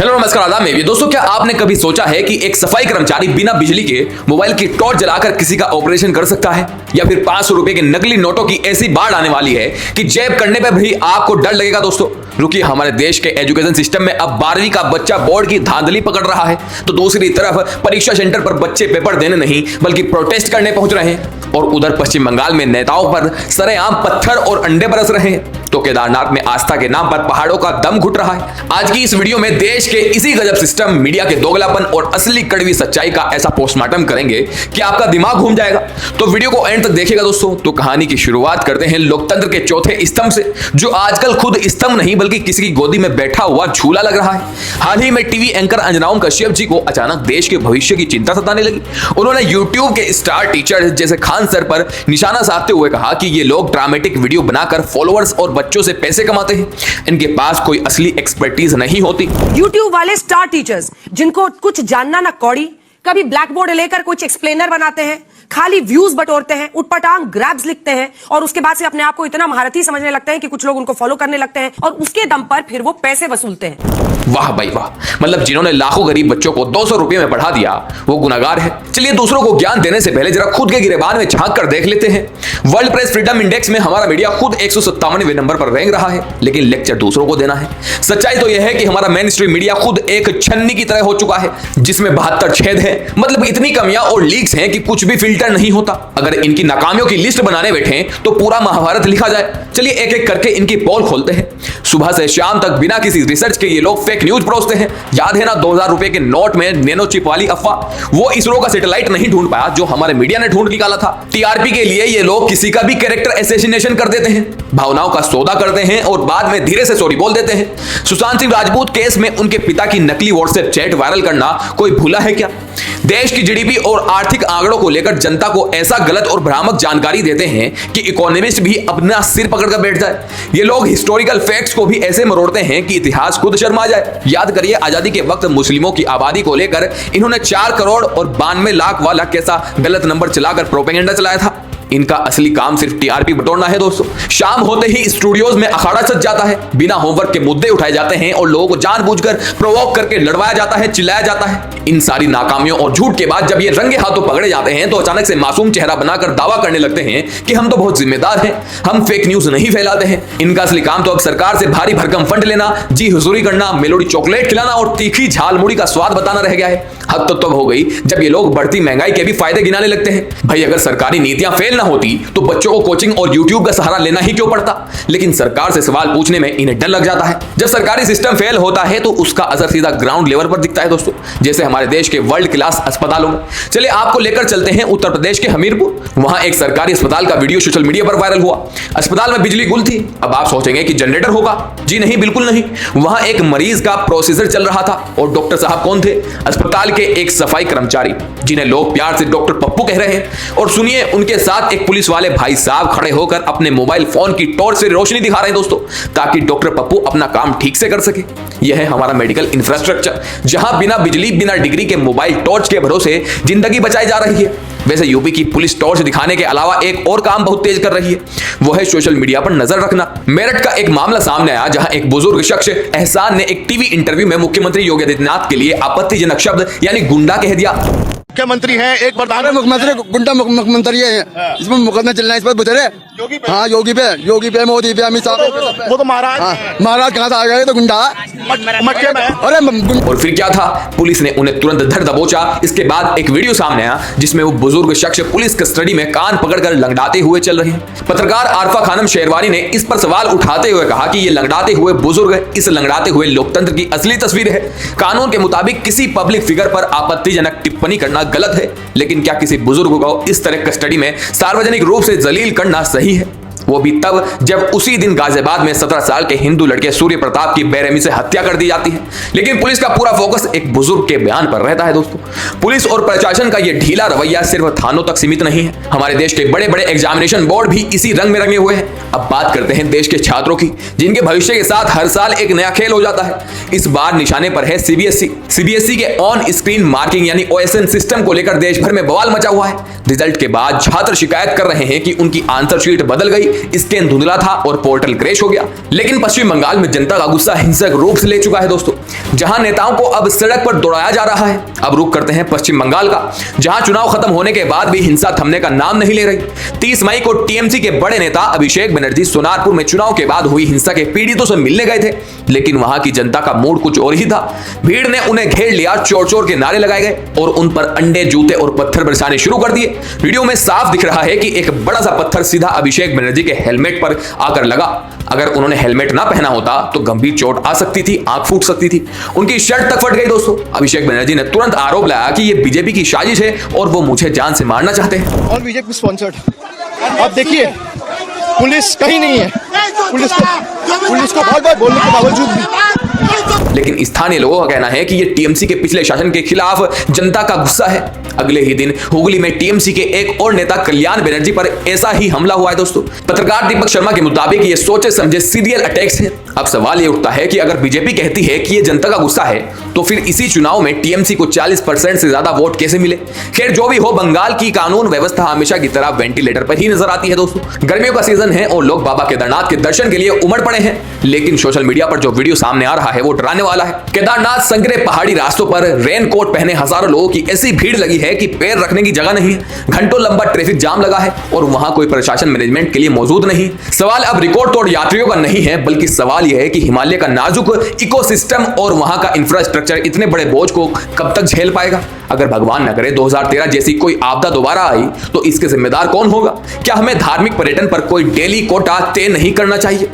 Hello नमस्कार आदाब में दोस्तों, क्या आपने कभी सोचा है कि एक सफाई कर्मचारी बिना बिजली के मोबाइल की टॉर्च जलाकर किसी का ऑपरेशन कर सकता है, या फिर 500 रुपए के नकली नोटों की ऐसी बाढ़ आने वाली है कि जेब करने पर भी आपको डर लगेगा। दोस्तों रुकिए, हमारे देश के एजुकेशन सिस्टम में अब 12वीं का बच्चा बोर्ड की धांधली पकड़ रहा है, तो दूसरी तरफ परीक्षा सेंटर पर बच्चे पेपर देने नहीं बल्कि प्रोटेस्ट करने पहुंच रहे हैं, और उधर पश्चिम बंगाल में नेताओं पर सरेआम पत्थर और अंडे बरस रहे हैं, तो केदारनाथ में आस्था के नाम पर पहाड़ों का दम घुट रहा है। आज की इस वीडियो में देश के इसी गजब सिस्टम, मीडिया के दोगलापन और असली कड़वी सच्चाई का ऐसा पोस्टमार्टम करेंगे कि आपका दिमाग घूम जाएगा। तो वीडियो को एंड तक देखिएगा दोस्तों। तो कहानी की शुरुआत करते हैं लोकतंत्र के चौथे स्तंभ से, जो आजकल खुद स्तंभ नहीं बल्कि किसी की गोदी में बैठा हुआ झूला लग रहा है। हाल ही में टीवी एंकर अंजनाओं कश्यप जी को अचानक देश के भविष्य की चिंता सताने लगी। उन्होंने यूट्यूब के स्टार टीचर जैसे खान सर पर निशाना साधते हुए कहा कि ये लोग ड्रामेटिक वीडियो बनाकर फॉलोअर्स और बच्चों से पैसे कमाते हैं, इनके पास कोई असली एक्सपर्टीज नहीं होती। यूट्यूब वाले स्टार टीचर्स जिनको कुछ जानना ना कौड़ी, कभी ब्लैक बोर्ड लेकर कुछ एक्सप्लेनर बनाते हैं, खाली व्यूज बटोरते हैं, उटपटांग ग्रैब्स लिखते हैं और उसके बाद से अपने आप को इतना महारथी समझने लगते हैं कि कुछ लोग उनको फॉलो करने लगते हैं और उसके दम पर फिर वो पैसे वसूलते हैं। वाह भाई वाह, मतलब जिन्होंने लाखों गरीब बच्चों को 200 रुपए में पढ़ा दिया वो गुनाहगार है। चलिए दूसरों को ज्ञान देने से पहले जरा खुद के गिरेबान में झांक कर देख लेते हैं। वर्ल्ड प्रेस फ्रीडम इंडेक्स में हमारा मीडिया खुद 157वें नंबर पर रैंक रहा है, लेकिन लेक्चर दूसरों को देना है। सच्चाई तो यह है कि हमारा मेन स्ट्रीम मीडिया खुद एक छन्नी की तरह हो चुका है, जिसमें 72 छेद है। मतलब इतनी कमियां और लीक्स हैं कि कुछ भी फिल्टर नहीं होता। अगर इनकी नाकामियों की लिस्ट बनाने बैठे तो पूरा महाभारत लिखा जाए। चलिए एक एक करके इनकी पोल खोलते हैं। सुबह से शाम तक बिना किसी रिसर्च के ये लोग फेक न्यूज परोसते हैं। याद है ना 2000 रुपए के नोट में नैनो चिप वाली अफवाह? वो इसरो का सैटेलाइट नहीं ढूंढ पाया जो हमारे मीडिया ने ढूंढ निकाला था। टीआरपी के लिए ये लोग किसी का भी कैरेक्टर असैसिनेशन कर देते हैं, भावनाओं का सौदा करते हैं और बाद में धीरे से सॉरी बोल देते हैं। सुशांत सिंह राजपूत केस में उनके पिता की नकली व्हाट्सएप चैट वायरल करना कोई भूला है क्या? देश की जीडीपी और आर्थिक आंकड़ों को लेकर जनता को ऐसा गलत और भ्रामक जानकारी देते हैं कि इकोनॉमिस्ट भी अपना सिर पकड़कर बैठ जाए। ये लोग हिस्टोरिकल फैक्ट्स को भी ऐसे मरोड़ते हैं कि इतिहास खुद शर्मा जाए। याद करिए, आजादी के वक्त मुस्लिमों की आबादी को लेकर इन्होंने 4 करोड़ और 92 लाख वाला कैसा गलत नंबर चलाकर प्रोपेगेंडा चलाया था। इनका असली काम सिर्फ टीआरपी बटोरना है दोस्तों। शाम होते ही स्टूडियोज में अखाड़ा सज जाता है, बिना होमवर्क के मुद्दे उठाए जाते हैं और लोगों को जानबूझकर प्रोवोक करके लड़वाया जाता है, चिल्लाया जाता है। इन सारी नाकामियों और झूठ के बाद जब ये रंगे हाथों पकड़े जाते हैं तो अचानक से मासूम चेहरा बनाकर दावा करने लगते हैं कि हम तो बहुत जिम्मेदार हैं, हम फेक न्यूज नहीं फैलाते हैं। इनका असली काम तो अब सरकार से भारी भरकम फंड लेना, जी हुजूरी करना, मेलोडी चॉकलेट खिलाना और तीखी झालमुड़ी का स्वाद बताना रह गया है। हद तो तब हो गई जब ये लोग बढ़ती महंगाई के भी फायदे गिनाने लगते हैं। भाई अगर सरकारी नीतियां फेल ना होती तो बच्चों को कोचिंग और यूट्यूब का सहारा लेना ही क्यों पड़ता? लेकिन सरकार से सवाल पूछने में इन्हें डर लग जाता है। जब सरकारी सिस्टम फेल होता है तो उसका असर सीधा ग्राउंड लेवल पर दिखता है दोस्तों, जैसे हमारे देश के वर्ल्ड क्लास अस्पतालों में। चलिए आपको लेकर चलते हैं उत्तर प्रदेश के हमीरपुर। वहां एक सरकारी अस्पताल का वीडियो सोशल मीडिया पर वायरल हुआ। अस्पताल में बिजली गुल थी। अब आप सोचेंगे कि जनरेटर होगा। जी नहीं, बिल्कुल नहीं। वहां एक मरीज का प्रोसीजर चल रहा था और डॉक्टर साहब कौन थे? अस्पताल के एक सफाई कर्मचारी, जिन्हें लोग प्यार से डॉक्टर पप्पू कह रहे हैं। और सुनिए, उनके साथ एक पुलिस वाले भाई साहब खड़े होकर अपने मोबाइल फोन की टॉर्च से रोशनी दिखा रहे हैं दोस्तों, ताकि डॉक्टर पप्पू अपना काम ठीक से कर सके। यह है हमारा मेडिकल इंफ्रास्ट्रक्चर, जहां बिना बिजली बिना डिग्री के मोबाइल टॉर्च के भरोसे जिंदगी बचाई जा रही है। वैसे यूपी की पुलिस टॉर्च दिखाने के अलावा एक और काम बहुत तेज कर रही है, वो है सोशल मीडिया पर नजर रखना। मेरठ का एक मामला सामने आया जहां एक बुजुर्ग शख्स एहसान ने एक टीवी इंटरव्यू में मुख्यमंत्री योगी आदित्यनाथ के लिए आपत्तिजनक शब्द यानी गुंडा कह दिया। मुख्यमंत्री है, एक प्रधान मुख्यमंत्री गुंडा मुख्यमंत्री है, इसमें मुकदमा चल रहा है, इस पर बुझे। हाँ, योगी पे मोदी पे अमित शाह। वो तो महाराज महाराज कहाँ से आ गए? तो गुंडा मटके में। अरे और फिर क्या था, पुलिस ने उन्हें तुरंत धर दबोचा। इसके बाद एक वीडियो सामने आया जिसमें वो बुजुर्ग शख्स पुलिस कस्टडी में कान पकड़कर लंगड़ाते हुए चल रहे हैं। पत्रकार आरफा खानम शेरवानी ने इस पर सवाल उठाते हुए कहा कि ये लंगड़ाते हुए बुजुर्ग इस लंगड़ाते हुए लोकतंत्र की असली तस्वीर है। कानून के मुताबिक किसी पब्लिक फिगर पर आपत्तिजनक टिप्पणी करना गलत है, लेकिन क्या किसी बुजुर्ग को इस तरह कस्टडी में सार्वजनिक रूप से जलील करना सही है? वो भी तब जब उसी दिन गाजियाबाद में 17 साल के हिंदू लड़के सूर्य प्रताप की बेरहमी से हत्या कर दी जाती है। लेकिन पुलिस का पूरा फोकस एक बुजुर्ग के बयान पर रहता है दोस्तों। पुलिस और प्रशासन का यह ढीला रवैया सिर्फ थानों तक सीमित नहीं है, हमारे देश के बड़े बड़े एग्जामिनेशन बोर्ड भी इसी रंग में रंगे हुए हैं। अब बात करते हैं देश के छात्रों की, जिनके भविष्य के साथ हर साल एक नया खेल हो जाता है। इस बार निशाने पर है सीबीएसई के ऑन स्क्रीन मार्किंग यानी OSN सिस्टम को लेकर देश भर में बवाल मचा हुआ है। रिजल्ट के बाद छात्र शिकायत कर रहे हैं कि उनकी आंसर शीट बदल गई स्कैन धुंधला था और पोर्टल क्रैश हो गया। लेकिन पश्चिम बंगाल में जनता का गुस्सा हिंसक रूप से ले चुका है दोस्तों, जहां नेताओं को अब सड़क पर दौड़ाया जा रहा है। अब रुख करते हैं पश्चिम बंगाल का, जहां चुनाव खत्म होने के बाद भी हिंसा थमने का नाम नहीं ले रही। 30 मई को टीएमसी के बड़े नेता अभिषेक बनर्जी सोनारपुर में चुनाव के बाद हुई हिंसा के पीड़ितों से मिलने गए थे, लेकिन वहां की जनता का मूड कुछ और ही था। भीड़ ने उन्हें घेर लिया, चोर चोर के नारे लगाए गए और उन पर अंडे, जूते और पत्थर बरसाने शुरू कर दिए। वीडियो में साफ दिख रहा है कि एक बड़ा सा पत्थर सीधा अभिषेक बनर्जी के हेलमेट पर आकर लगा। अगर उन्होंने हेलमेट ना पहना होता तो गंभीर चोट आ सकती थी, आंख फूट सकती थी, उनकी शर्ट तक फट गई दोस्तों। अभिषेक बनर्जी ने तुरंत आरोप लगाया कि यह बीजेपी की साजिश है और वो मुझे जान से मारना चाहते हैं। और बीजेपी स्पॉन्सर्ड। अब देखिए पुलिस कहीं नहीं है, पुलिस को बहुत बार बोलने के बावजूद भी। लेकिन स्थानीय लोगों का कहना है कि यह टीएमसी के पिछले शासन के खिलाफ जनता का गुस्सा है। अगले ही दिन हुगली में टीएमसी के एक और नेता कल्याण बनर्जी पर ऐसा ही हमला हुआ है दोस्तों। पत्रकार दीपक शर्मा के मुताबिक ये सोचे समझे सीरियल अटैक्स हैं। अब सवाल ये उठता है कि अगर बीजेपी कहती है कि ये जनता का गुस्सा है, तो फिर इसी चुनाव में टीएमसी को 40% से ज्यादा वोट कैसे मिले? खैर जो भी हो, बंगाल की कानून व्यवस्था हमेशा की तरह वेंटिलेटर पर ही नजर आती है दोस्तों। गर्मियों का सीजन है और लोग बाबा केदारनाथ के दर्शन के लिए उमड़ पड़े हैं, लेकिन सोशल मीडिया पर जो वीडियो सामने आ रहा है वो डराने वाला है। केदारनाथ संकरे पहाड़ी रास्तों पर रेनकोट पहने हजारों लोगों की ऐसी भीड़ लगी है कि पैर रखने की जगह नहीं है। घंटों लंबा ट्रैफिक जाम लगा है और वहां कोई प्रशासन मैनेजमेंट के लिए मौजूद नहीं। सवाल अब रिकॉर्ड तोड़ यात्रियों का नहीं है, बल्कि सवाल यह है कि हिमालय का नाजुक इकोसिस्टम और वहां का इंफ्रास्ट्रक्चर इतने बड़े बोझ को कब तक झेल पाएगा? अगर भगवान न करे 2013 जैसी कोई आपदा दोबारा आई तो इसके जिम्मेदार कौन होगा? क्या हमें धार्मिक पर्यटन पर कोई डेली कोटा तय नहीं करना चाहिए?